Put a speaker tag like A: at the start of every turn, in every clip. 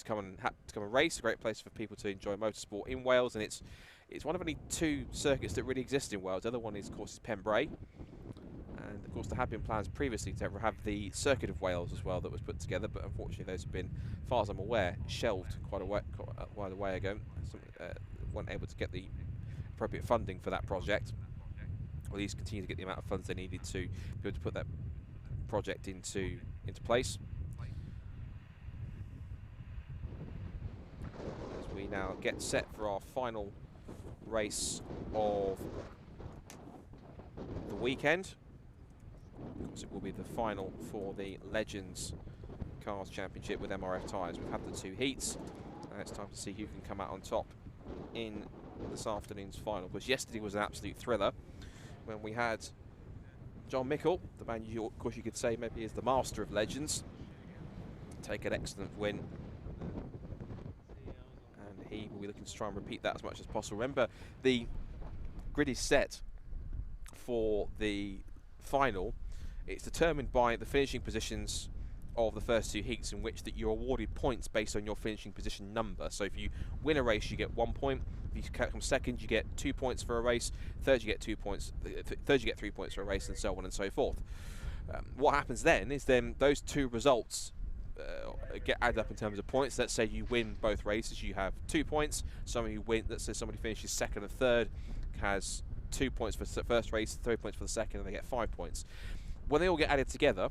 A: to come and race. A great place for people to enjoy motorsport in Wales, and it's one of only 2 circuits that really exist in Wales. The other one is, of course, Pembrey. And of course there have been plans previously to have the Circuit of Wales as well that was put together, but unfortunately those have been, as far as I'm aware, shelved quite a way ago. Weren't able to get the appropriate funding for that project, or at least continue to get the amount of funds they needed to be able to put that project into place. As we now get set for our final race of the weekend. Of course, it will be the final for the Legends Cars Championship with MRF Tyres. We've had the 2 heats, and it's time to see who can come out on top in this afternoon's final. Because yesterday was an absolute thriller when we had John Mickle, the man, of course, you could say maybe is the master of Legends, take an excellent win. And he will be looking to try and repeat that as much as possible. Remember, the grid is set for the final. It's determined by the finishing positions of the first 2 heats, in which that you're awarded points based on your finishing position number. So if you win a race, you get 1 point. If you come second, you get 2 points for a race. Third, you get 2 points. Third, you get 3 points for a race, and so on and so forth. What happens then is those 2 results get added up in terms of points. Let's say you win both races, you have 2 points. Somebody let's say somebody finishes second and third, has 2 points for the first race, 3 points for the second, and they get 5 points. When they all get added together,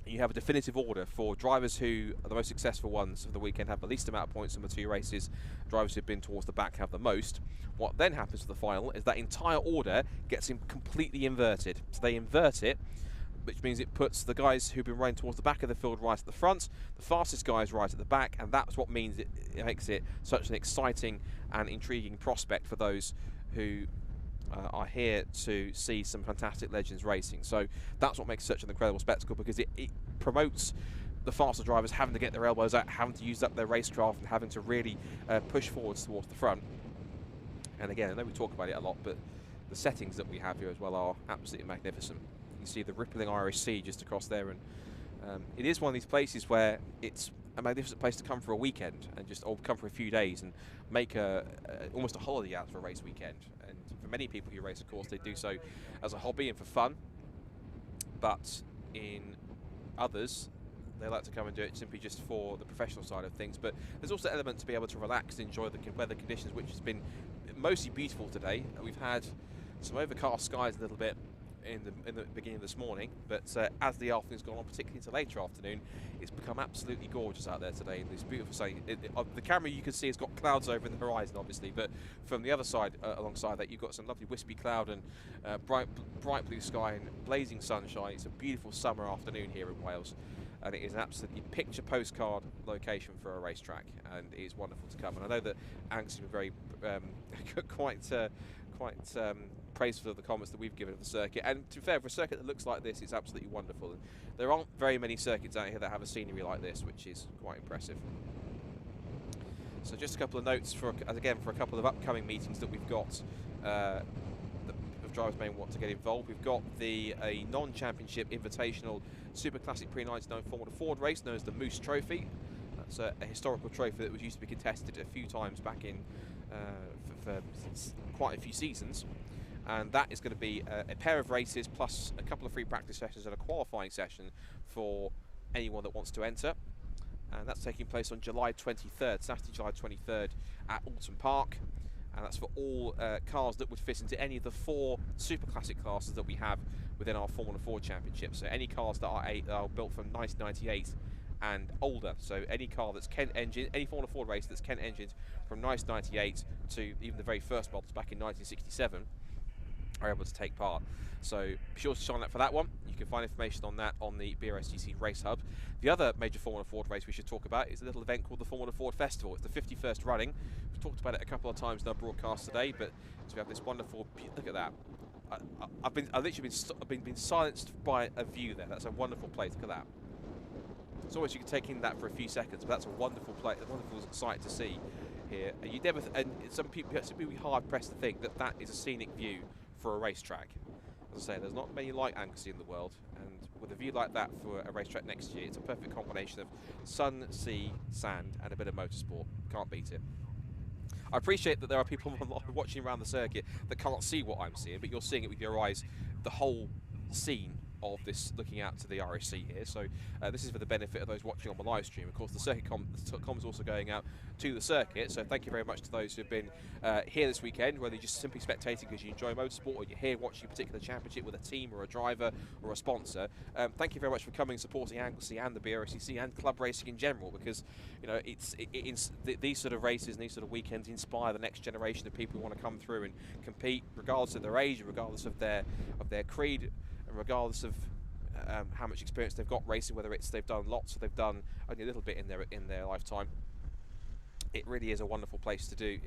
A: you have a definitive order for drivers who are the most successful ones of the weekend, have the least amount of points in the 2 races. Drivers who've been towards the back have the most. What then happens for the final is that entire order gets completely inverted. So they invert it, which means it puts the guys who've been running towards the back of the field right at the front, the fastest guys right at the back, and that's what means it makes it such an exciting and intriguing prospect for those who are here to see some fantastic Legends racing. So that's what makes it such an incredible spectacle, because it promotes the faster drivers having to get their elbows out, having to use up their racecraft, and having to really push forwards towards the front. And again, I know we talk about it a lot, but the settings that we have here as well are absolutely magnificent. You see the rippling Irish Sea just across there, and it is one of these places where it's a magnificent place to come for a weekend, and just come for a few days and make almost a holiday out of a race weekend. And for many people who race, of course, they do so as a hobby and for fun, but in others, they like to come and do it simply just for the professional side of things. But there's also an element to be able to relax and enjoy the weather conditions, which has been mostly beautiful today. We've had some overcast skies a little bit in the beginning of this morning, but as the afternoon's gone on, particularly into later afternoon, it's become absolutely gorgeous out there today. This beautiful sunny. The camera you can see has got clouds over the horizon, obviously, but from the other side, alongside that, you've got some lovely wispy cloud and bright blue sky and blazing sunshine. It's a beautiful summer afternoon here in Wales, and it is an absolutely picture postcard location for a racetrack, and it is wonderful to come. And I know that Anglesey were very quite praiseful of the comments that we've given of the circuit. And to be fair, for a circuit that looks like this, it's absolutely wonderful. And there aren't very many circuits out here that have a scenery like this, which is quite impressive. So just a couple of notes for a couple of upcoming meetings that we've got. That drivers may want to get involved. We've got a non-championship invitational Super Classic Pre-99 Formula Ford race known as the Moose Trophy. That's a historical trophy that was used to be contested a few times back in for quite a few seasons. And that is going to be a pair of races plus a couple of free practice sessions and a qualifying session for anyone that wants to enter. And that's taking place on July 23rd, Saturday, July 23rd at Alton Park. And that's for all cars that would fit into any of the 4 super classic classes that we have within our Formula Ford Championship. So any cars that are built from 1998 and older. So any car that's Kent engine, any Formula Ford race that's Kent engined from 1998 to even the very first models back in 1967 are able to take part. So be sure to sign up for that one. You can find information on that on the Brscc Race Hub. The other major Formula Ford race we should talk about is a little event called the Formula Ford Festival. It's the 51st running. We've talked about it a couple of times in our broadcast today, but so we have this wonderful, look at that. I've literally been silenced by a view there. That's a wonderful place. Look at that. It's almost you can take in that for a few seconds, but that's a wonderful place, a wonderful sight to see here. And you never, and some people be hard pressed to think that is a scenic view for a racetrack. As I say, there's not many like Anglesey in the world, and with a view like that for a racetrack next year, it's a perfect combination of sun, sea, sand, and a bit of motorsport. Can't beat it. I appreciate that there are people watching around the circuit that can't see what I'm seeing, but you're seeing it with your eyes, the whole scene of this looking out to the Irish Sea here. So this is for the benefit of those watching on the live stream. Of course, the circuit com is also going out to the circuit, so thank you very much to those who have been here this weekend, whether you're just simply spectating because you enjoy motorsport, or you're here watching a particular championship with a team or a driver or a sponsor. Thank you very much for coming, supporting Anglesey and the Brscc and club racing in general, because you know these sort of races and these sort of weekends inspire the next generation of people who want to come through and compete, regardless of their age, regardless of their creed, and regardless of how much experience they've got racing, whether it's they've done lots or they've done only a little bit in their lifetime. It really is a wonderful place to do.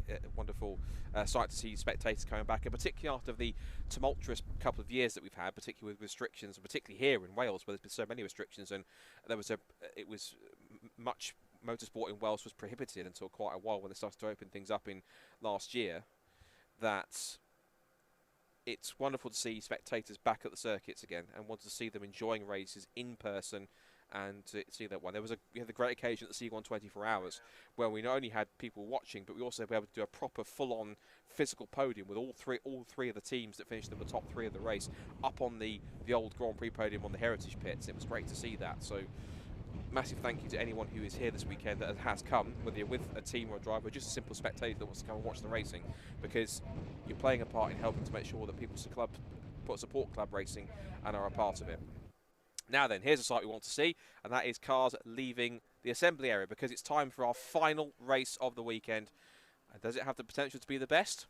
A: It's a wonderful sight to see spectators coming back, and particularly after the tumultuous couple of years that we've had, particularly with restrictions, and particularly here in Wales, where there's been so many restrictions, and much motorsport in Wales was prohibited until quite a while when they started to open things up in last year. That it's wonderful to see spectators back at the circuits again, and want to see them enjoying races in person, and to see that one. We had the great occasion at the C1 24 Hours, where we not only had people watching, but we also were able to do a proper full-on physical podium with all three of the teams that finished in the top three of the race up on the old Grand Prix podium on the Heritage Pits. It was great to see that. So massive thank you to anyone who is here this weekend that has come, whether you're with a team or a driver, or just a simple spectator that wants to come and watch the racing, because you're playing a part in helping to make sure that people support club racing and are a part of it. Now then, here's a sight we want to see, and that is cars leaving the assembly area, because it's time for our final race of the weekend. And does it have the potential to be the best?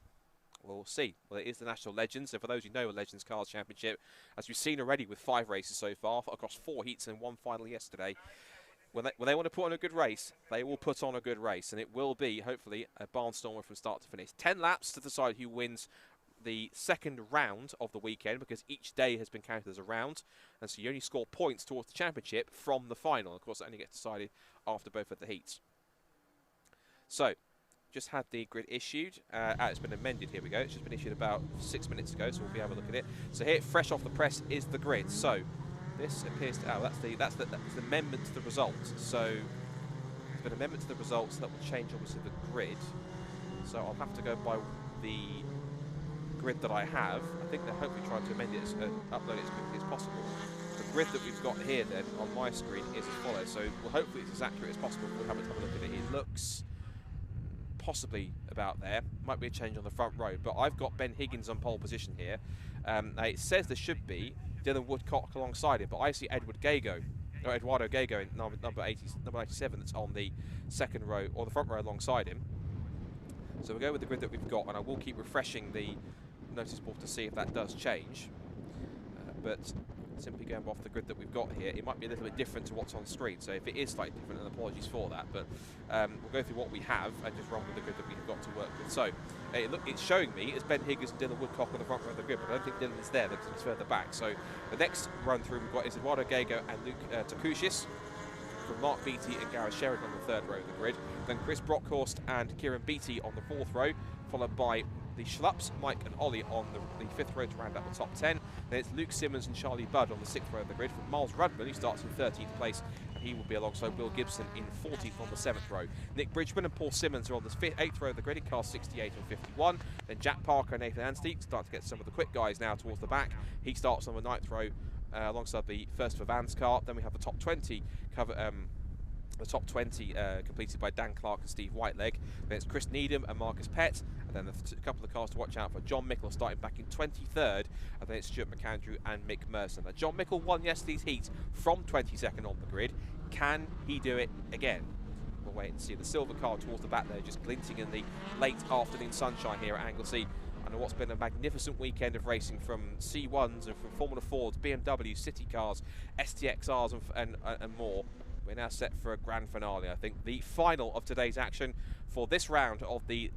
A: We'll see. Well, it is the National Legends, and for those who know, a Legends Cars Championship, as we've seen already with 5 races so far, across 4 heats and 1 final yesterday, when they want to put on a good race, they will put on a good race, and it will be, hopefully, a barnstormer from start to finish. 10 laps to decide who wins the second round of the weekend, because each day has been counted as a round, and so you only score points towards the championship from the final. Of course, that only gets decided after both of the heats. So, just had the grid issued. It's been amended. Here we go. It's just been issued about 6 minutes ago, so we'll be able to look at it. So here, fresh off the press, is the grid. So this appears to that's the amendment to the results. So there's been an amendment to the results that will change obviously the grid. So I'll have to go by the grid that I have. I think they're hopefully trying to amend it, upload it as quickly as possible. The grid that we've got here then on my screen is as follows. So well, hopefully it's as accurate as possible. We'll have a look at it. It looks possibly about there. Might be a change on the front row, but I've got Ben Higgins on pole position here. Now it says there should be Dylan Woodcock alongside him, but I see Eduardo Gago in number 87 that's on the second row, or the front row alongside him. So we'll go with the grid that we've got, and I will keep refreshing the notice board to see if that does change. But simply going off the grid that we've got here, it might be a little bit different to what's on screen. So if it is slightly different, then apologies for that. But we'll go through what we have and just run with the grid that we've got to work with. So it's showing me it's Ben Higgins and Dylan Woodcock on the front row of the grid, but I don't think Dylan is there because he's further back. So the next run through we've got is Eduardo Gago and Luke Takushis, from Mark Beattie and Gareth Sheridan on the third row of the grid. Then Chris Brockhorst and Kieran Beattie on the fourth row, followed by the Schlups, Mike and Ollie on the fifth row to round out the top 10. Then it's Luke Simmons and Charlie Budd on the sixth row of the grid. From Miles Rudman, who starts in 13th place, and he will be alongside Will Gibson in 14th on the 7th row. Nick Bridgman and Paul Simmons are on the 8th row of the grid in cars 68 and 51. Then Jack Parker and Nathan Anstey start to get some of the quick guys now towards the back. He starts on the 9th row alongside the first for Van's car. Then we have the top 20 completed by Dan Clark and Steve Whiteleg. Then it's Chris Needham and Marcus Pett. And then a couple of cars to watch out for. John Mickle starting back in 23rd. And then it's Stuart McAndrew and Mick Merson. Now, John Mickle won yesterday's heat from 22nd on the grid. Can he do it again? We'll wait and see. The silver car towards the back there, just glinting in the late afternoon sunshine here at Anglesey. And what's been a magnificent weekend of racing from C1s and from Formula Fords, BMW, City Cars, STXRs and more. We're now set for a grand finale, I think. The final of today's action for this round of the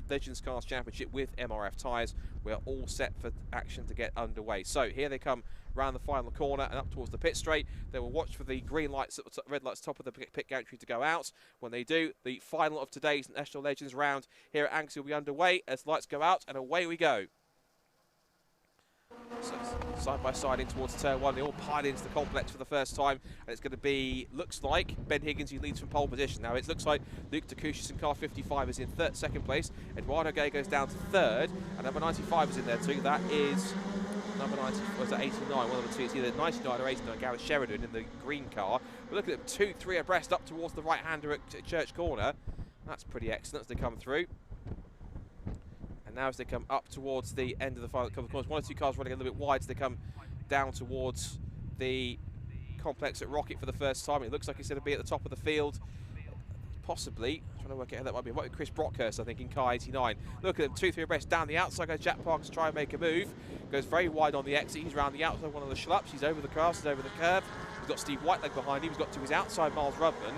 A: Legends Cars Championship with MRF Tyres. We're all set for action to get underway. So here they come round the final corner and up towards the pit straight. They will watch for the green lights, red lights top of the pit gantry to go out. When they do, the final of today's National Legends round here at Anglesey will be underway as lights go out, and away we go. So side by side in towards turn one. They all piled into the complex for the first time, and it's going to be, looks like, Ben Higgins who leads from pole position. Now it looks like Luke Takushis in car 55 is in second place. Eduardo Gay goes down to third, and number 95 is in there too. That is number 90, was that 89? One of the two. It's either 99 or 89. Gareth Sheridan in the green car. But look at them, 2-3 abreast up towards the right-hander at Church Corner. That's pretty excellent as they come through. And now as they come up towards the end of the final couple of corners, one or two cars running a little bit wide as they come down towards the complex at Rocket for the first time. It looks like he's going to be at the top of the field. Possibly, I'm trying to work out how that might be. It might be Chris Brockhurst, I think, in car 89. Look at them, 2-3 abreast down the outside. Goes Jack Parker to try and make a move. Goes very wide on the exit. He's around the outside, one of the schlups. He's over the cars, he's over the curve. He's got Steve Whiteleg behind him. He's got to his outside Miles Rudman.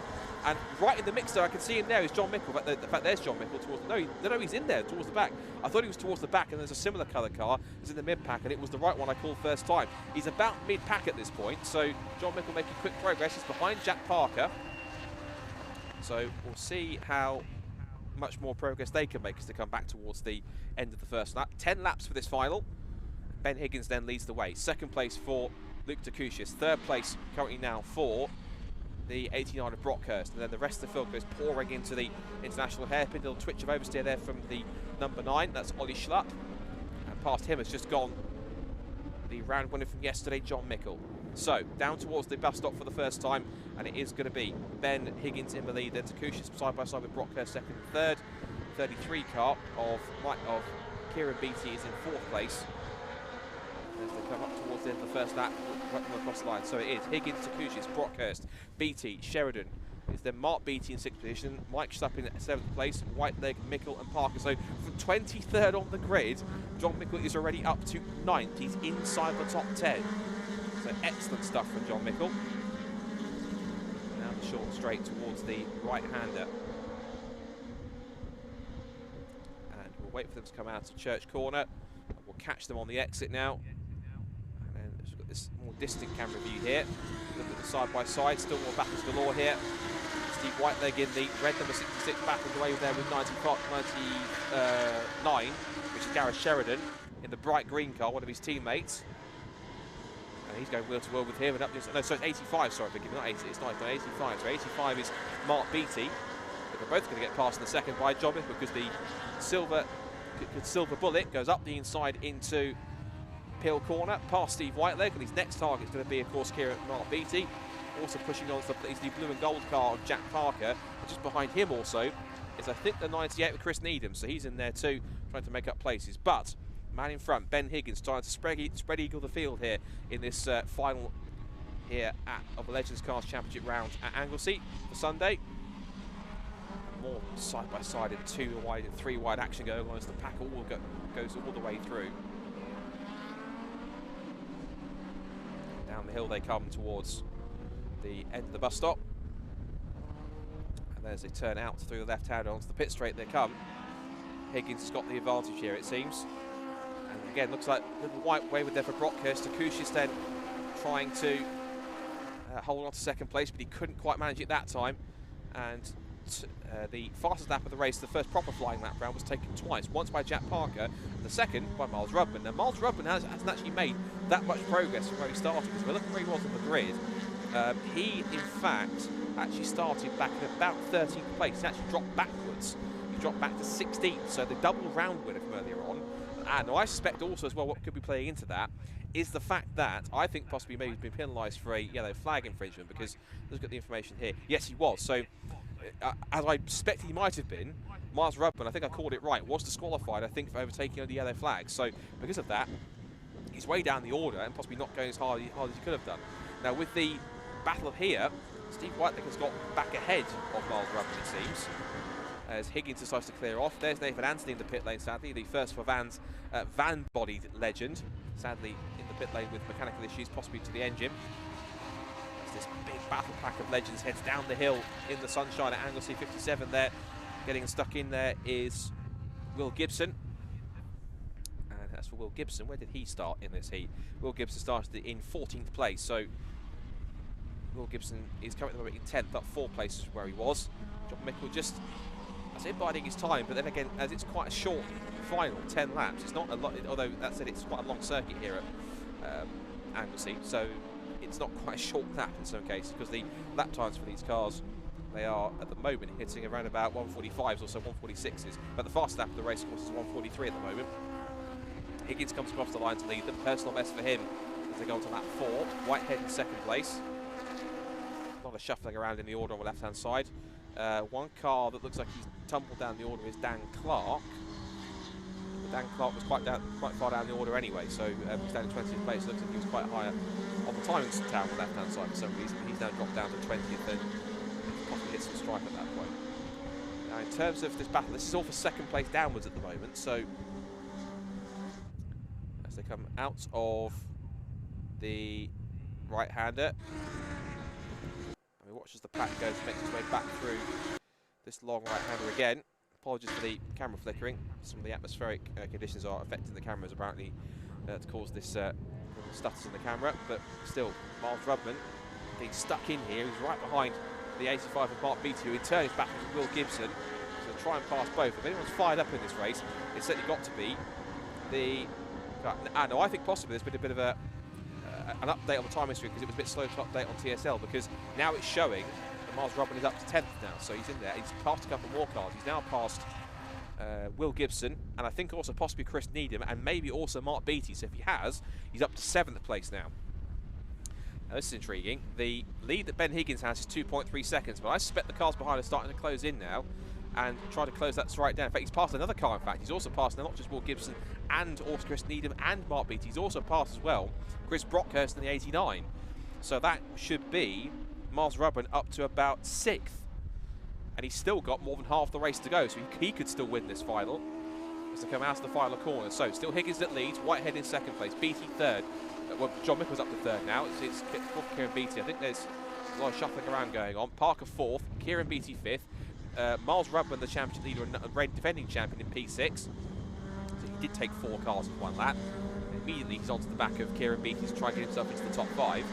A: And right in the mix there, I can see him there, is John Mickle. In fact, there's John Mickle towards the... No, he's in there, towards the back. I thought he was towards the back, and there's a similar colour car. It's in the mid-pack, and it was the right one I called first time. He's about mid-pack at this point, so John Mickle making quick progress. He's behind Jack Parker. So we'll see how much more progress they can make as they come back towards the end of the first lap. 10 laps for this final. Ben Higgins then leads the way. Second place for Luke Takushis. Third place currently now for the 89 of Brockhurst, and then the rest of the field goes pouring into the international hairpin. Little twitch of oversteer there from the number 9, that's Ollie Schlupp, and past him has just gone the round winner from yesterday, John Mickle. So down towards the bus stop for the first time, and it is going to be Ben Higgins in the lead, then Takushis side by side with Brockhurst second and third. 33 car of Kieran Beattie is in fourth place as they come up towards the end of the first lap, right across the line. So it is Higgins, Takushis, Brockhurst, Beattie, Sheridan. It's then Mark Beattie in 6th position, Mike Schlupp in 7th place, Whiteleg, Mickle and Parker. So from 23rd on the grid, John Mickle is already up to 9th. He's inside the top 10. So excellent stuff from John Mickle. Now the short straight towards the right-hander. And we'll wait for them to come out to Church Corner. We'll catch them on the exit now. We've got this more distant camera view here. Look at the side by side, still more battles galore here. Steve Whiteleg in the red number 66 battling away there with 99, which is Gareth Sheridan in the bright green car, one of his teammates. And he's going wheel to wheel with him and up this. No, so it's 85, sorry, forgive me, not 80, it's 85. So 85 is Mark Beattie. But they're both going to get past in the second by John Mickle because the silver bullet goes up the inside into Peel Corner, past Steve Whiteleg, and his next target is going to be, of course, Kieran Mark Beattie. Also pushing on the blue and gold car of Jack Parker. And just behind him also is, I think, the 98 with Chris Needham, so he's in there too, trying to make up places. But man in front, Ben Higgins, trying to spread eagle the field here in this final here of the Legends Cars Championship round at Anglesey for Sunday. More side by side and 2 wide and 3 wide action going on as the pack goes all the way through. Down the hill they come towards the end of the bus stop, and as they turn out through the left hand onto the pit straight they come. Higgins has got the advantage here, it seems, and again looks like a little white way with there for Brockhurst. Takushis then trying to hold on to second place, but he couldn't quite manage it that time, and the fastest lap of the race, the first proper flying lap round, was taken twice, once by Jack Parker and the second by Miles Rudman. Now Miles Rudman hasn't actually made that much progress from where he started, because we're looking where he was on the grid. He, in fact, actually started back at about 13th place. He actually dropped backwards. He dropped back to 16th, so the double round winner from earlier on. And I suspect also as well what could be playing into that is the fact that I think possibly maybe he's been penalised for a yellow flag infringement, because let's get the information here. Yes, he was. So, as I suspect he might have been, Miles Rudman, I think I called it right, was disqualified, I think, for overtaking on the yellow flag. So, because of that, he's way down the order and possibly not going as hard as he could have done. Now, with the battle here, Steve Whiteleg has got back ahead of Miles Rudman, it seems, as Higgins decides to clear off. There's Nathan Anthony in the pit lane, sadly, the first for van-bodied legend, sadly in the pit lane with mechanical issues, possibly to the engine. As this big battle pack of legends heads down the hill in the sunshine at Anglesey 57 there. Getting stuck in there is Will Gibson. And that's for Will Gibson. Where did he start in this heat? Will Gibson started in 14th place, so Will Gibson is currently in 10th, up 4 places where he was. John Mickle just I say biding his time, but then again, as it's quite a short final, 10 laps, it's not a lot, although that said, it's quite a long circuit here at Anglesey, so it's not quite a short lap in some cases, because the lap times for these cars, they are at the moment hitting around about 145s or so, 146s, but the fastest lap of the race course is 143 at the moment. Higgins comes across the line to lead them. Personal best for him as they go on to lap 4. Whitehead in second place. A lot of shuffling around in the order on the left-hand side. One car that looks like he's tumbled down the order is Dan Clark. But Dan Clark was quite far down the order anyway, so he's down in 20th place. It looks like he was quite high on the timing tower on the left-hand side for some reason. He's now dropped down to 20th and possibly hit some stripe at that point. Now, in terms of this battle, this is all for second place downwards at the moment, so as they come out of the right-hander, and we watch as the pack goes, makes its way back through this long right-hander again. Apologies for the camera flickering. Some of the atmospheric conditions are affecting the cameras apparently to cause this stutters in the camera, but still, Miles Rubman being stuck in here. He's right behind the 85 of Mark Beattie, who in turn is back with Will Gibson. So try and pass both. If anyone's fired up in this race, it's certainly got to be the... no, I think possibly there's been a bit of an update on the time history because it was a bit slow to update on TSL, because now it's showing that Miles Rubman is up to 10th now, so he's in there. He's passed a couple more cars. He's now passed Will Gibson, and I think also possibly Chris Needham, and maybe also Mark Beattie. So if he has, he's up to 7th place now. Now this is intriguing. The lead that Ben Higgins has is 2.3 seconds, but I suspect the cars behind are starting to close in now and try to close that straight down. In fact, he's passed another car, in fact. He's also passed now not just Will Gibson and also Chris Needham and Mark Beattie. He's also passed as well Chris Brockhurst in the 89. So that should be Miles Rubman up to about 6th. And he's still got more than half the race to go, so he could still win this final as they come out of the final corner. So still Higgins that leads, Whitehead in second place, Beattie third. Well, John Mickle's up to third now. It's Kieran Beattie. I think there's a lot of shuffling around going on. Parker fourth, Kieran Beattie fifth. Miles Rubman, the championship leader and defending champion, in P6. So he did take 4 cars in one lap. Immediately he's onto the back of Kieran Beattie to try and get himself into the top 5.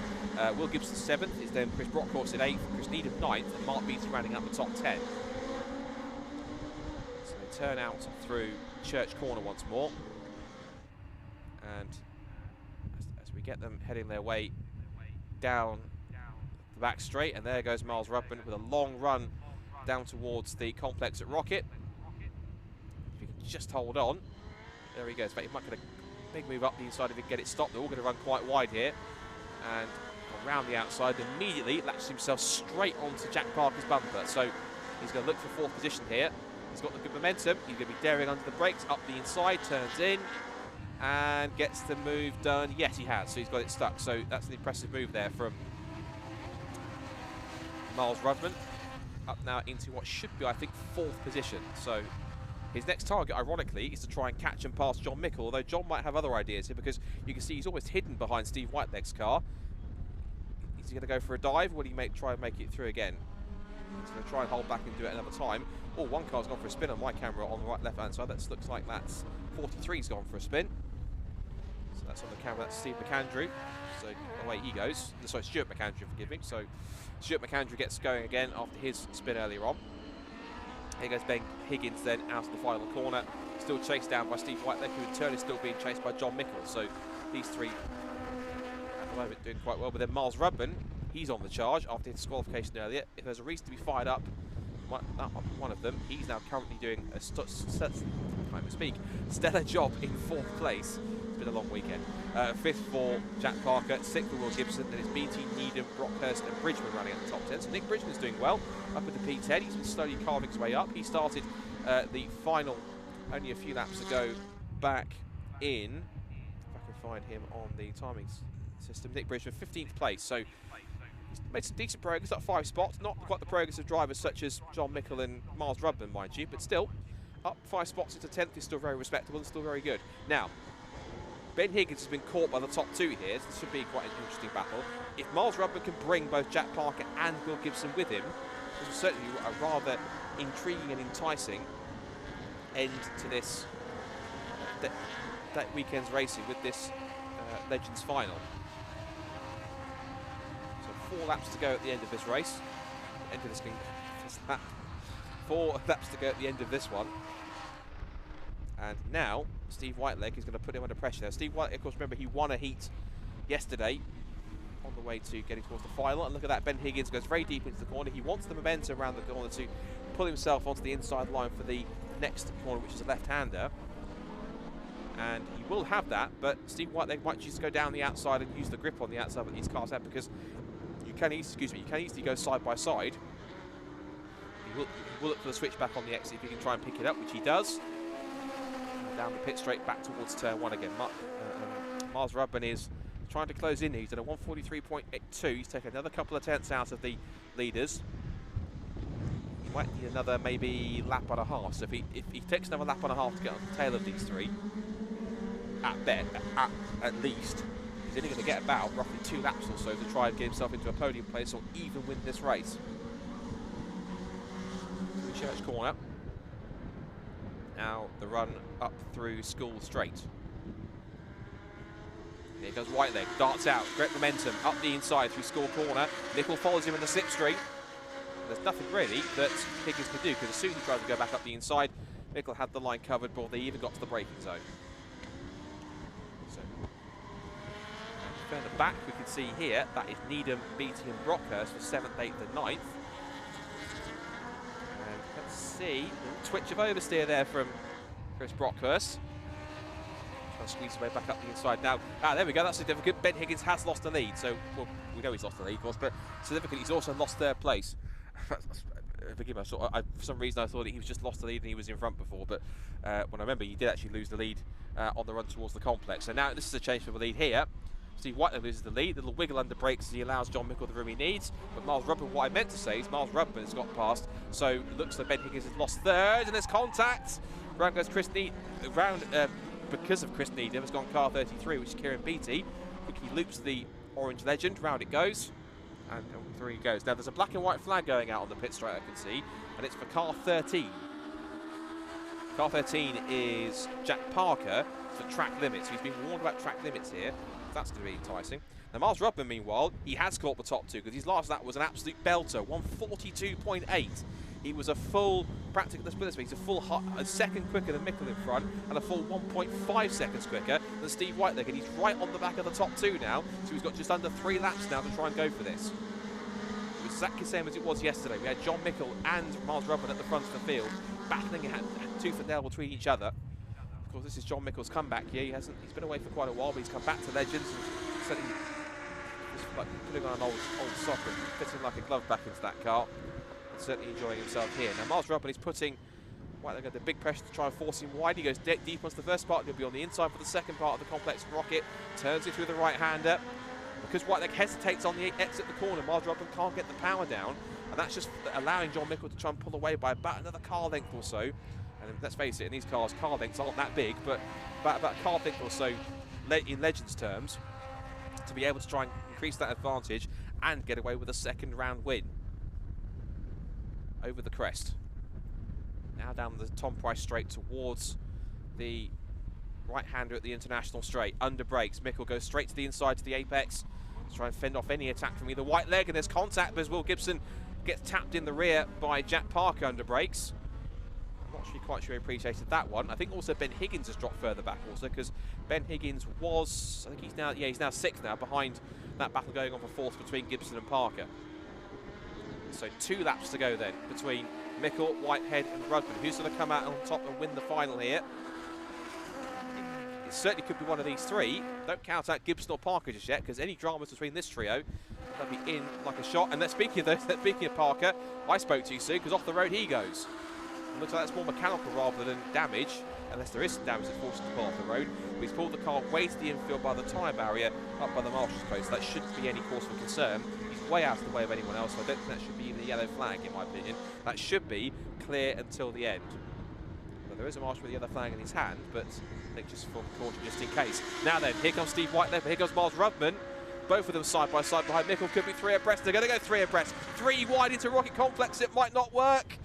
A: Will Gibson 7th, is then Chris Brockhurst in 8th, Chris Needham 9th, and Mark Beattie rounding up the top 10. So they turn out through Church Corner once more. And as we get them heading their way down the back straight, and there goes Miles Rubman with a long run down towards the complex at Rocket. If he can just hold on. There he goes. In fact, he might get a big move up the inside if he can get it stopped. They're all going to run quite wide here. And around the outside, immediately latches himself straight onto Jack Parker's bumper. So he's going to look for 4th position here. He's got the good momentum. He's going to be daring under the brakes, up the inside, turns in, and gets the move done. Yes, he has. So he's got it stuck. So that's an impressive move there from Miles Rubman. Up now into what should be, I think, 4th position. So his next target, ironically, is to try and catch and pass John Mickle, although John might have other ideas here, because you can see he's almost hidden behind Steve Whiteleg's car. Is he going to go for a dive, or will he try and make it through again? He's going to try and hold back and do it another time. Oh, one car's gone for a spin on my camera on the right left-hand side. That looks like that's 43's gone for a spin. So that's on the camera, that's Steve McAndrew. So away he goes. Sorry, Stuart McAndrew, forgive me. So Stuart McAndrew gets going again after his spin earlier on. Here goes Ben Higgins then out of the final corner. Still chased down by Steve Whiteleg, who in turn is still being chased by John Mickle. So these three at the moment doing quite well. But then Miles Rubman, he's on the charge after his disqualification earlier. If there's a reason to be fired up, one of them, he's now currently doing a stellar job in 4th place. It's been a long weekend. 5th for Jack Parker, 6th for Will Gibson, then it's Beattie, Needham, Brockhurst and Bridgman running at the top 10. So Nick Bridgman's doing well up at the P10. He's been slowly carving his way up. He started the final only a few laps ago back in, if I can find him on the timing system, Nick Bridgman, 15th place. So he's made some decent progress, up 5 spots. Not quite the progress of drivers such as John Mickle and Miles Rubman, mind you, but still, up 5 spots into 10th is still very respectable and still very good. Now, Ben Higgins has been caught by the top 2 here, so this should be quite an interesting battle. If Miles Rubman can bring both Jack Parker and Will Gibson with him, this will certainly be a rather intriguing and enticing end to this that weekend's racing with this Legends final. So 4 laps to go at the end of this race. End of this lap. 4 laps to go at the end of this one. And now Steve Whiteleg is going to put him under pressure. Now, Steve Whiteleg, of course, remember, he won a heat yesterday on the way to getting towards the final. And look at that, Ben Higgins goes very deep into the corner. He wants the momentum around the corner to pull himself onto the inside line for the next corner, which is a left-hander. And he will have that, but Steve Whiteleg might choose to go down the outside and use the grip on the outside that these cars have, because you can easily go side by side. He will look for the switch back on the exit if he can try and pick it up, which he does. And down the pit straight back towards turn 1 again. Miles Rubman is trying to close in. He's done a 143.82. He's taken another couple of tenths out of the leaders. He might need another maybe lap and a half. So if he takes another lap and a half to get on the tail of these three, at least, he's only going to get about roughly 2 laps or so to try and get himself into a podium place or even win this race. Church corner. Now the run up through School Straight. Here goes Whiteleg, darts out, great momentum, up the inside through School Corner. Nickel follows him in the slipstream. There's nothing really that Higgins can do, because as soon as he tries to go back up the inside, Nickel had the line covered before they even got to the braking zone. So, further back, we can see here, that is Needham, Beattie and Brockhurst for 7th, 8th and 9th. And let's see, a little twitch of oversteer there from Chris Brockhurst. Trying to squeeze his way back up the inside now. There we go, that's significant. Ben Higgins has lost the lead, so, well, we know he's lost the lead, of course, but significant, he's also lost 3rd place. Forgive me, for some reason I thought he was just lost the lead and he was in front before, but when I remember, he did actually lose the lead on the run towards the complex. So now this is a change for the lead here. Steve Whiteleg loses the lead, a little wiggle under brakes as he allows John Mickle the room he needs. But Miles Rubman, what I meant to say is Miles Rubman has got past, so it looks like Ben Higgins has lost 3rd, and there's contact. Round goes Chris Needham, because of Chris Needham, has gone car 33, which is Kieran Beattie. Quickly loops the orange legend, round it goes. And through he goes. Now there's a black and white flag going out on the pit straight, I can see, and it's for car 13. Car 13 is Jack Parker for track limits. He's been warned about track limits here. That's going to be enticing. Now Miles Rubman, meanwhile, he has caught the top 2 because his last lap was an absolute belter, 142.8. He was a full, practically, let's put it this way, he's a full a second quicker than Mickle in front and a full 1.5 seconds quicker than Steve Whiteleg, and he's right on the back of the top 2 now, so he's got just under 3 laps now to try and go for this. It was exactly the same as it was yesterday. We had John Mickle and Miles Rubman at the front of the field, battling it tooth and nail between each other. Of course, this is John Mickle's comeback here. He's been away for quite a while, but he's come back to Legends and certainly just like putting on an old sock and fitting like a glove back into that car. Certainly enjoying himself here. Now Miles Rubman is putting Whiteleg under big pressure to try and force him wide. He goes deep onto the first part. He'll be on the inside for the second part of the complex. Rocket turns it through the right-hander. Because Whiteleg hesitates on the exit the corner, Miles Rubman can't get the power down, and that's just allowing John Mickle to try and pull away by about another car length or so. And let's face it, in these cars, car lengths aren't that big, but about a car length or so in Legends terms, to be able to try and increase that advantage and get away with a 2nd round win. Over the crest. Now down the Tom Price straight towards the right-hander at the International straight. Under brakes. Mickle goes straight to the inside to the apex. Let's try and fend off any attack from either Whiteleg, and there's contact as Will Gibson gets tapped in the rear by Jack Parker under brakes. I'm not quite sure he appreciated that one. I think also Ben Higgins has dropped further back also, because Ben Higgins was, I think he's now 6th now, behind that battle going on for 4th between Gibson and Parker. So 2 laps to go then between Mickle, Whitehead and Rudman. Who's going to come out on top and win the final here? It certainly could be one of these 3. Don't count out Gibson or Parker just yet, because any dramas between this trio, they'll be in like a shot. And speaking of Parker, I spoke too soon, because off the road he goes. It looks like that's more mechanical rather than damage, unless there is some damage that's forced to pull off the road. But he's pulled the car way to the infield by the tyre barrier, up by the marshal's post. That shouldn't be any cause for concern. Way out of the way of anyone else, so I don't think that should be even a yellow flag in my opinion. That should be clear until the end. But there is a marshal with the yellow flag in his hand, but I think just for caution, just in case. Now then, here comes Steve Whiteleg, here comes Miles Rubman. Both of them side by side behind Mickle, could be 3 abreast. They're going to go 3 abreast. 3 wide into Rocket Complex, it might not work.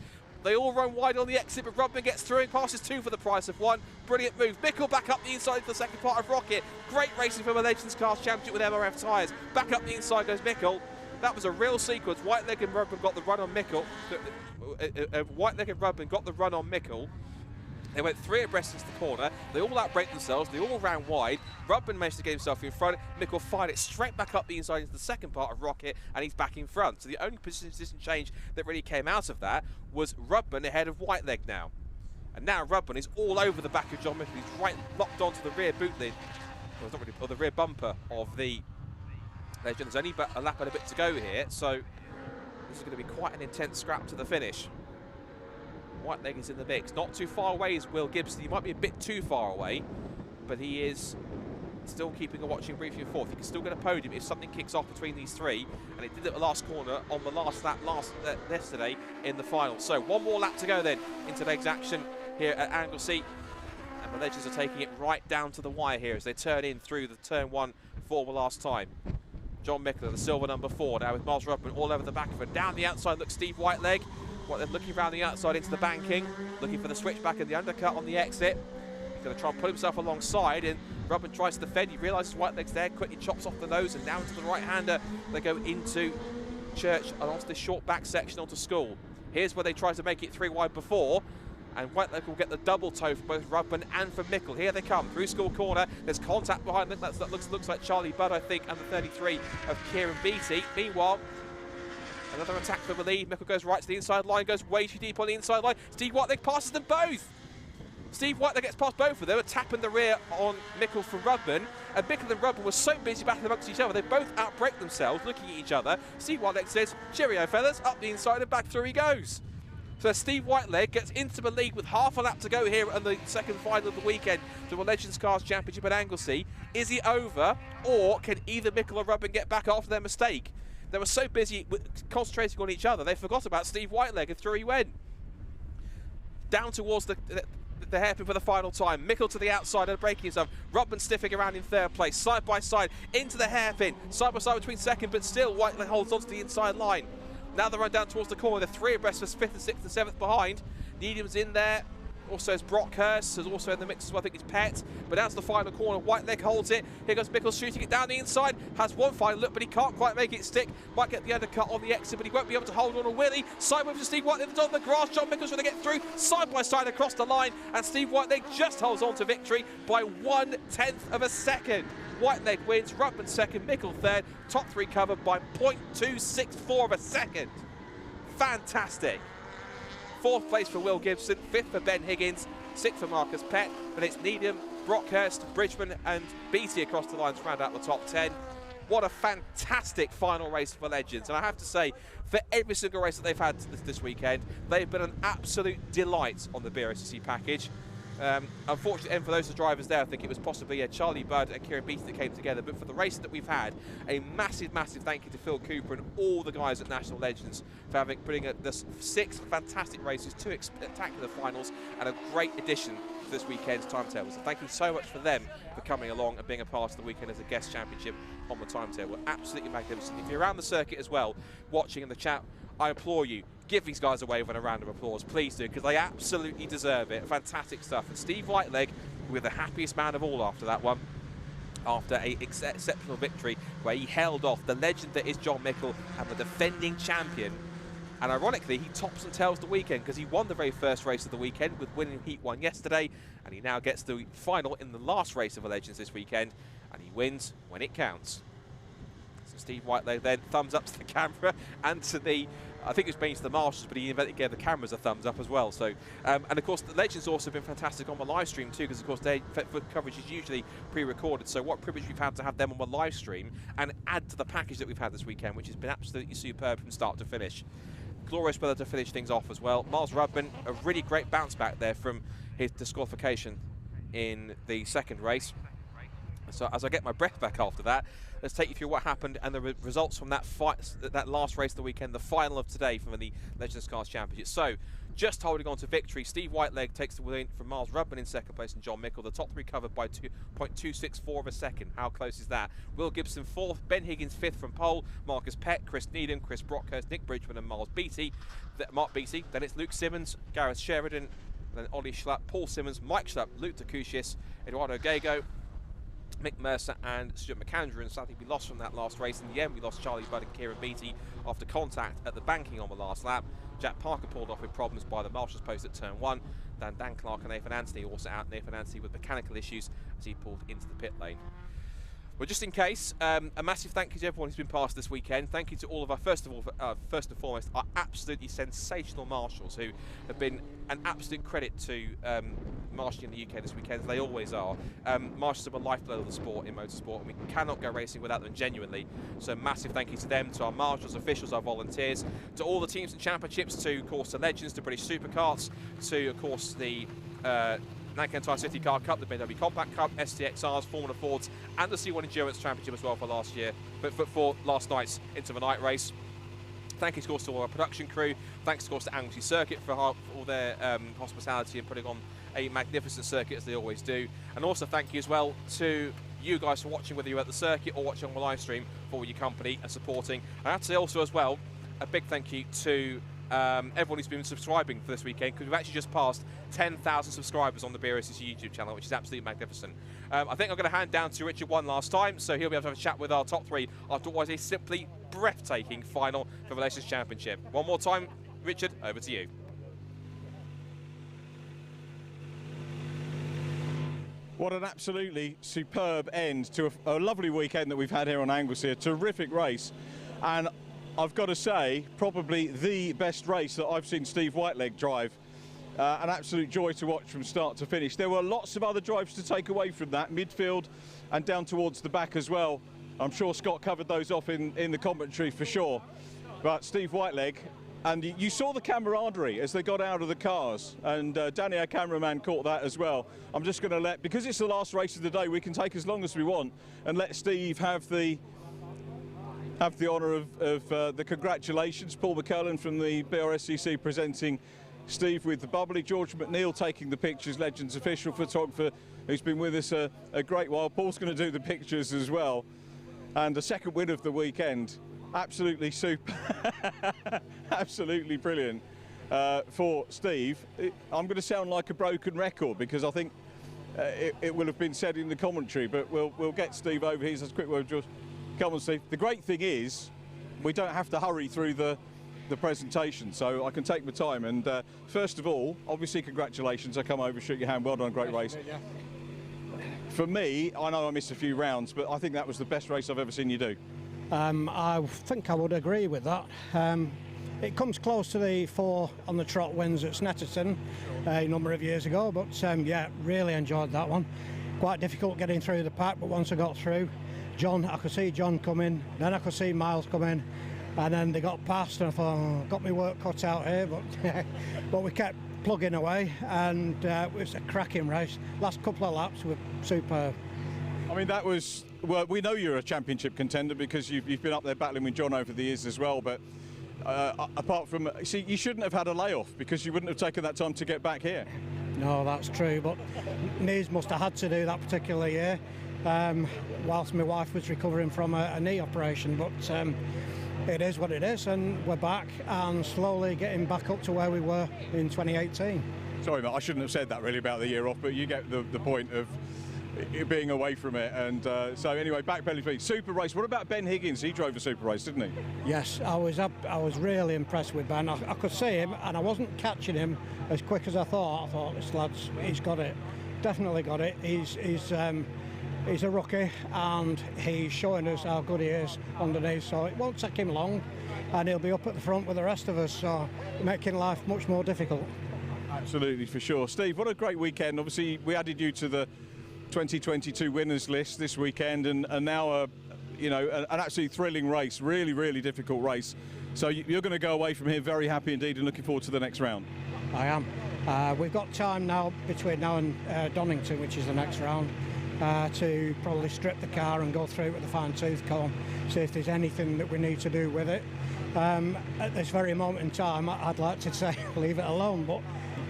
A: They all run wide on the exit, but Rubman gets through and passes 2 for the price of 1. Brilliant move. Mickle back up the inside for the second part of Rocket. Great racing from a Legends Cars Championship with MRF Tyres. Back up the inside goes Mickle. That was a real sequence. Whiteleg and Rudman got the run on Mickle. Whiteleg and Rudman got the run on Mickle. They went 3 abreast into the corner. They all outbraked themselves. They all ran wide. Rudman managed to get himself in front. Mickle fired it straight back up the inside into the second part of Rocket, and he's back in front. So the only position change that really came out of that was Rudman ahead of Whiteleg now. And now Rudman is all over the back of John Mickle. He's right locked onto the rear boot lid, or the rear bumper of the Legend. There's only a lap and a bit to go here, so this is going to be quite an intense scrap to the finish. Whiteleg is in the mix. Not too far away is Will Gibson. He might be a bit too far away, but he is still keeping a watching brief in fourth. He can still get a podium if something kicks off between these three, and it did at the last corner on the last lap yesterday in the final. So one more lap to go then in today's action here at Anglesey, and the Legends are taking it right down to the wire here as they turn in through the turn 1 for the last time. John Mickler, the silver number 4, now with Miles Rudman all over the back of him. Down the outside looks Steve Whiteleg. They're looking around the outside into the banking, looking for the switchback and the undercut on the exit. He's going to try and put himself alongside, and Rudman tries to defend. He realises Whiteleg's there, quickly chops off the nose and down to the right-hander. They go into Church and onto this short back section onto School. Here's where they tried to make it 3 wide before, and Whiteleg will get the double toe for both Rudman and for Mickle. Here they come, through School corner. There's contact behind them. That looks like Charlie Budd, I think, and the 33 of Kieran Beattie. Meanwhile, another attack for the lead. Mickle goes right to the inside line, goes way too deep on the inside line. Steve Whiteleg passes them both. Steve Whiteleg gets past both of them, tapping the rear on Mickle from Rudman. And Mickle and Rudman were so busy battling amongst each other, they both outbreak themselves, looking at each other. Steve Whiteleg says, cheerio fellas, up the inside and back through he goes. So Steve Whiteleg gets into the lead with half a lap to go here on the second final of the weekend to the Legends Cars Championship at Anglesey. Is it over, or can either Mickle or Rudman get back after their mistake? They were so busy concentrating on each other, they forgot about Steve Whiteleg, and through he went. Down towards the hairpin for the final time. Mickle to the outside and breaking himself. Rudman sniffing around in third place, side by side into the hairpin, side by side between second, but still Whiteleg holds on to the inside line. Now they run down towards the corner. They're 3 abreast for 5th and 6th and 7th behind. Needham's in there. Also is Brscc, is also in the mix as well, I think it's Pet. But down to the final corner, Whiteleg holds it. Here goes Mickle shooting it down the inside. Has one final look, but he can't quite make it stick. Might get the undercut on the exit, but he won't be able to hold on a Willie. Sideways to Steve Whiteleg on the grass. John Mickle's going to get through, side by side across the line. And Steve Whiteleg just holds on to victory by 1/10 of a second. Whiteleg wins, Rudman second, Mickle third. Top 3 covered by 0.264 of a second. Fantastic. 4th place for Will Gibson, 5th for Ben Higgins, 6th for Marcus Pett, and it's Needham, Brockhurst, Bridgman and Beattie across the line to round out the top 10. What a fantastic final race for Legends, and I have to say, for every single race that they've had this weekend, they've been an absolute delight on the Brscc package. Unfortunately, and for those drivers there, I think it was possibly Charlie Budd and Kieran Beattie that came together. But for the race that we've had, a massive, massive thank you to Phil Cooper and all the guys at National Legends for putting this 6 fantastic races, 2 spectacular finals, and a great addition to this weekend's timetable. So thank you so much for them for coming along and being a part of the weekend as a guest championship on the timetable. Absolutely magnificent. If you're around the circuit as well, watching in the chat, I implore you, give these guys a wave and a round of applause, please do, because they absolutely deserve it. Fantastic stuff. And Steve Whiteleg, who was the happiest man of all after that one, after an exceptional victory where he held off the legend that is John Mickle and the defending champion. And ironically, he tops and tails the weekend because he won the very first race of the weekend with winning Heat 1 yesterday, and he now gets the final in the last race of the Legends this weekend, and he wins when it counts. So Steve Whiteleg then thumbs up to the camera and to the, I think it's mainly to the marshals, but he gave the cameras a thumbs up as well. So, and of course, the Legends also been fantastic on the live stream too, because of course their coverage is usually pre-recorded. So what privilege we've had to have them on the live stream and add to the package that we've had this weekend, which has been absolutely superb from start to finish. Glorious weather to finish things off as well. Miles Rudman, a really great bounce back there from his disqualification in the second race. So as I get my breath back after that, let's take you through what happened and the results from that last race of the weekend, the final of today from the Legends Cars Championship. So, just holding on to victory, Steve Whiteleg takes the win from Miles Rudman in second place and John Mickle. The top 3 covered by 2.264 of a second. How close is that? Will Gibson 4th, Ben Higgins 5th from pole, Marcus Pett, Chris Needham, Chris Brockhurst, Nick Bridgman and Mark Beattie. Then it's Luke Simmons, Gareth Sheridan, then Ollie Schlapp, Paul Simmons, Mike Schlapp, Luke Takushis, Eduardo Gago, Mick Mercer and Stuart McAndrew, and sadly we lost from that last race. In the end, we lost Charlie Budd and Kieran Beattie after contact at the banking on the last lap. Jack Parker pulled off with problems by the marshal's post at turn 1. Then Dan Clark and Nathan Anthony also out. Nathan Anthony with mechanical issues as he pulled into the pit lane. Well, just in case, a massive thank you to everyone who's been past this weekend. Thank you to all of our, first and foremost, our absolutely sensational marshals who have been an absolute credit to marshalling in the UK this weekend, as they always are. Marshals are the lifeblood of the sport in motorsport, and we cannot go racing without them genuinely. So massive thank you to them, to our marshals, officials, our volunteers, to all the teams and championships, to, of course, the legends, the British Supercarts, to, of course, the Nankang Tyre CityCar Cup, the BMW Compact Cup, STXRs, Formula Fords, and the C1 Endurance Championship as well for last year, but for last night's Into the Night race. Thank you, of course, to all our production crew. Thanks, of course, to Anglesey Circuit for all their hospitality and putting on a magnificent circuit, as they always do. And also thank you as well to you guys for watching, whether you're at the circuit or watching on the live stream, for your company and supporting. And I have to say also as well, a big thank you to everyone who's been subscribing for this weekend, because we've actually just passed 10,000 subscribers on the Brscc YouTube channel, which is absolutely magnificent. I think I'm going to hand down to Richard one last time, so he'll be able to have a chat with our top 3 after what was a simply breathtaking final for the Nations Championship. One more time, Richard, over to you.
B: What an absolutely superb end to a lovely weekend that we've had here on Anglesey. A terrific race, and I've got to say, probably the best race that I've seen Steve Whiteleg drive. An absolute joy to watch from start to finish. There were lots of other drives to take away from that, midfield and down towards the back as well. I'm sure Scott covered those off in the commentary for sure. But Steve Whiteleg, and you saw the camaraderie as they got out of the cars, and Danny, our cameraman, caught that as well. I'm just going to because it's the last race of the day, we can take as long as we want and let Steve have the honour of the congratulations. Paul McCullen from the Brscc presenting Steve with the bubbly. George McNeil taking the pictures, Legends official photographer who's been with us a great while. Paul's going to do the pictures as well. And the second win of the weekend, absolutely super, absolutely brilliant for Steve. I'm going to sound like a broken record because I think it will have been said in the commentary, but we'll get Steve over. Here's a quick word, George. Come on, Steve. The great thing is we don't have to hurry through the presentation, so I can take my time. And first of all, obviously, congratulations. I come over, shoot your hand. Well done, great race. For me, I know I missed a few rounds, but I think that was the best race I've ever seen you do.
C: I think I would agree with that. It comes close to the 4 on the trot wins at Snetterton a number of years ago, but yeah, really enjoyed that one. Quite difficult getting through the pack, but once I got through, I could see John come in, then I could see Miles come in, and then they got past, and I thought, oh, got my work cut out here, but we kept plugging away, and it was a cracking race. Last couple of laps were superb.
B: I mean, that was, well, we know you're a championship contender because you've been up there battling with John over the years as well, but apart from, see, you shouldn't have had a layoff because you wouldn't have taken that time to get back here.
C: No, that's true, but knees must have had to do that particular year. Whilst my wife was recovering from a knee operation, but it is what it is, and we're back and slowly getting back up to where we were in 2018.
B: Sorry, Matt, I shouldn't have said that really about the year off, but you get the point of it being away from it. And so anyway, back belly feet, super race. What about Ben Higgins? He drove a super race, didn't he?
C: Yes, I was really impressed with Ben. I could see him, and I wasn't catching him as quick as I thought. I thought, this lad's, he's got it, definitely got it. He's a rookie, and he's showing us how good he is underneath, so it won't take him long, and he'll be up at the front with the rest of us, so making life much more difficult.
B: Absolutely, for sure. Steve, what a great weekend. Obviously, we added you to the 2022 winners list this weekend, and now you know, an absolutely thrilling race, really, really difficult race. So you're going to go away from here very happy indeed and looking forward to the next round.
C: I am. We've got time now between now and Donington, which is the next round, to probably strip the car and go through it with a fine-tooth comb, see if there's anything that we need to do with it. At this very moment in time, I'd like to say leave it alone, but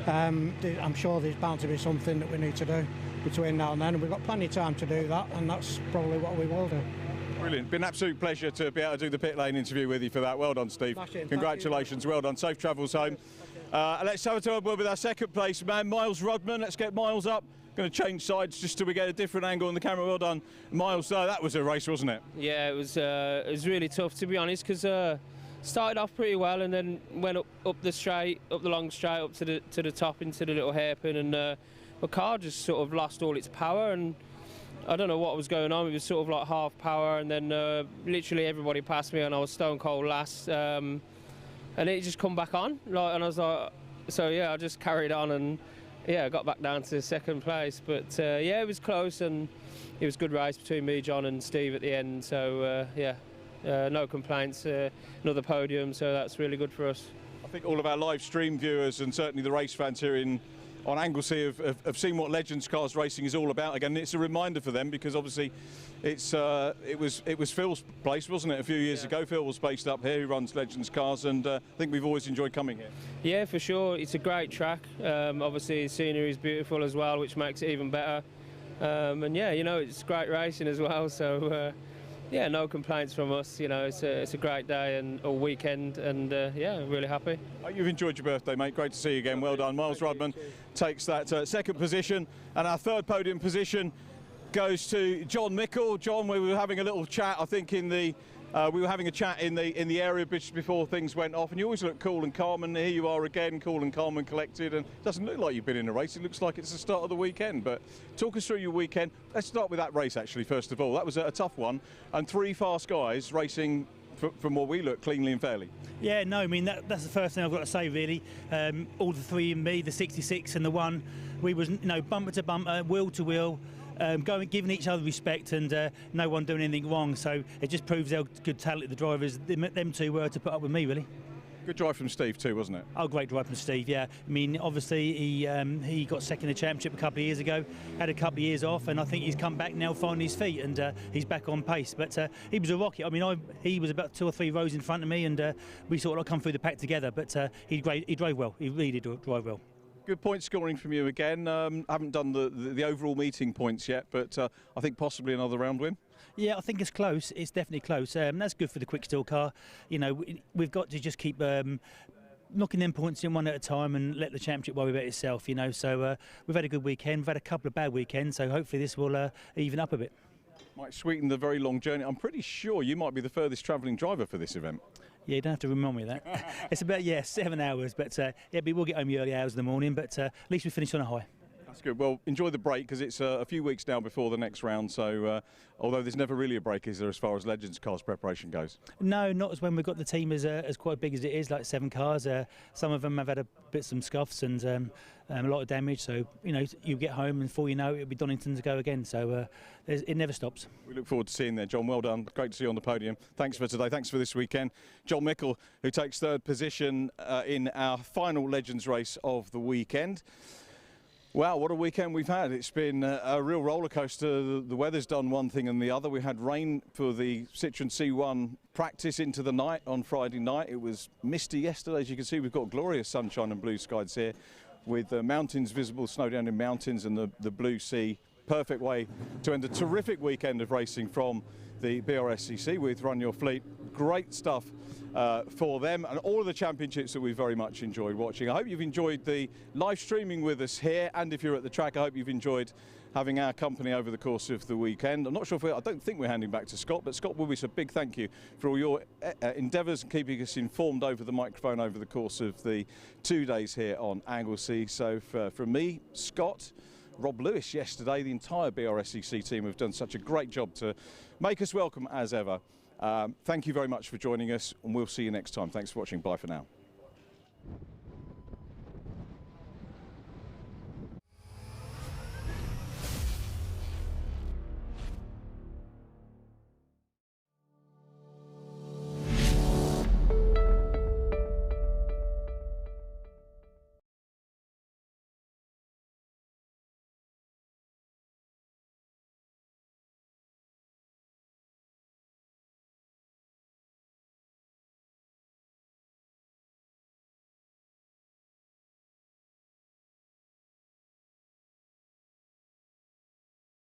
C: I'm sure there's bound to be something that we need to do between now and then, and we've got plenty of time to do that, and that's probably what we will do.
B: Brilliant. Been an absolute pleasure to be able to do the pit lane interview with you for that. Well done, Steve. Congratulations. Well done. Safe travels home. Let's have a word with our second place man, Miles Rodman. Let's get Miles up. going to change sides just till we get a different angle on the camera. Well done, Miles. That was a race, wasn't it?
D: Yeah, it was really tough, to be honest, because started off pretty well and then went up the long straight, up to the top into the little hairpin, and the car just sort of lost all its power, and I don't know what was going on. It was sort of like half power, and then literally everybody passed me, and I was stone cold last, and it just come back on, like, and I was like, so yeah, I just carried on, and yeah, I got back down to second place. But yeah, it was close, and it was a good race between me, John, and Steve at the end. So yeah, no complaints. Another podium, so that's really good for us.
B: I think all of our live stream viewers and certainly the race fans here on Anglesey have seen what Legends Cars racing is all about. Again, it's a reminder for them, because obviously it was Phil's place, wasn't it, a few years ago. Phil was based up here, he runs Legends Cars, and I think we've always enjoyed coming here.
D: Yeah, for sure. It's a great track. Obviously the scenery is beautiful as well, which makes it even better. And yeah, you know, it's great racing as well, so yeah, no complaints from us. You know, it's a great day and a weekend, and yeah, really happy.
B: You've enjoyed your birthday, mate. Great to see you again. Well done. Miles Rodman takes that second position, and our third podium position goes to John Mickle. John, we were having a little chat, I think, we were having a chat in the area just before things went off, and you always look cool and calm, and here you are again, cool and calm and collected, and it doesn't look like you've been in a race. It looks like it's the start of the weekend. But talk us through your weekend. Let's start with that race, actually, first of all. That was a tough one, and three fast guys racing from what we look cleanly and fairly.
E: Yeah, no, I mean, that's the first thing I've got to say, really. All the three and me, the 66 and the one, we was, you know, bumper to bumper, wheel to wheel, giving each other respect, and no one doing anything wrong. So it just proves how good talent the drivers, them two, were to put up with me, really.
B: Good drive from Steve too, wasn't it?
E: Oh, great drive from Steve, yeah. I mean, obviously he got second in the championship a couple of years ago, had a couple of years off, and I think he's come back now finding his feet, and he's back on pace. But he was a rocket. I mean, he was about 2 or 3 rows in front of me, and we sort of come through the pack together. But he drove well. He really did drive well.
B: Good point scoring from you again. Haven't done the overall meeting points yet, but I think possibly another round win.
E: Yeah, I think it's close. It's definitely close. That's good for the quick steel car. You know, we've got to just keep knocking them points in one at a time and let the championship worry about itself. You know, so we've had a good weekend. We've had a couple of bad weekends, so hopefully this will even up a bit.
B: Might sweeten the very long journey. I'm pretty sure you might be the furthest travelling driver for this event.
E: Yeah, you don't have to remind me of that. It's about, 7 hours, but yeah, we'll get home the early hours in the morning, but at least we finished on a high.
B: That's good. Well, enjoy the break, because it's a few weeks now before the next round. So, although there's never really a break, is there, as far as Legends Cars preparation goes?
E: No, not as when we've got the team as quite big as it is, like 7 cars. Some of them have had some scuffs and a lot of damage. So, you know, you get home and before you know it, it'll be Donington to go again. So it never stops. We
B: look forward to seeing there, John. Well done. Great to see you on the podium. Thanks for today. Thanks for this weekend. John Mickle, who takes third position in our final Legends race of the weekend. Wow, what a weekend we've had. It's been a real roller coaster. The weather's done one thing and the other. We had rain for the Citroen C1 practice into the night on Friday night. It was misty yesterday. As you can see, we've got glorious sunshine and blue skies here with mountains visible, snow down in mountains, and the blue sea. Perfect way to end a terrific weekend of racing from the Brscc with Run Your Fleet. Great stuff for them and all of the championships that we very much enjoyed watching. I hope you've enjoyed the live streaming with us here, and if you're at the track, I hope you've enjoyed having our company over the course of the weekend. I'm not sure if I don't think we're handing back to Scott, but Scott Willis, a big thank you for all your endeavours and keeping us informed over the microphone over the course of the 2 days here on Anglesey. So from me, Scott, Rob Lewis yesterday, the entire Brscc team have done such a great job to make us welcome as ever. Thank you very much for joining us, and we'll see you next time. Thanks for watching. Bye for now.